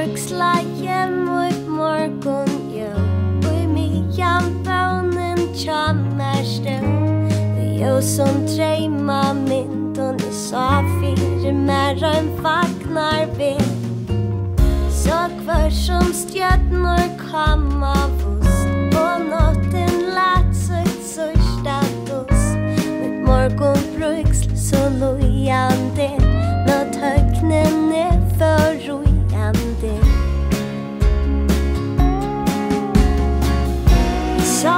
bruksleie mot morgon i mian bönen tjammar stund. Jag som drömma mynden I sa fyra mer än vaknar vid. Så kvar som stjärnor kom av oss och natten lät sig sörsta dost. Mitt morgon bruksl så lojande nåt högnen för rojande. Så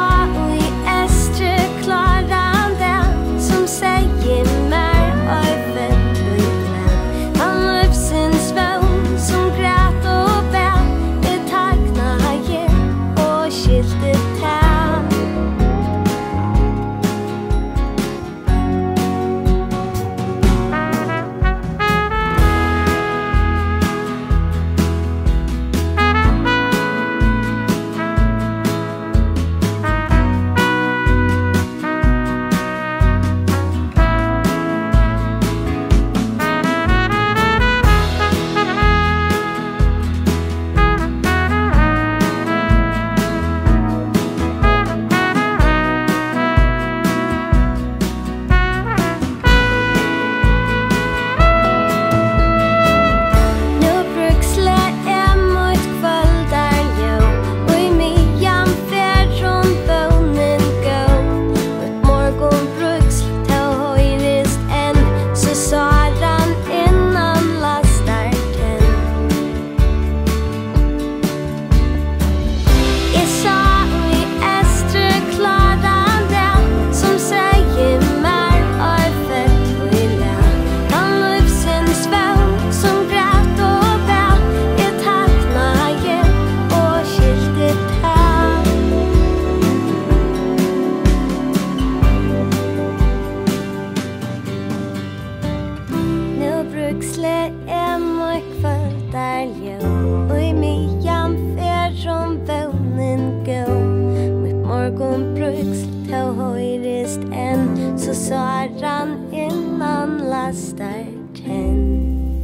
i estre klarande som säger mer över lojlen. Han livsins vän som grät och bär det tagna hajer och skiltet här. Bruksle mot kvöldar ljum och i mian färron vånen gå. Mitt morgon bruksl ta höjrest än så sa han innan lastar tenn.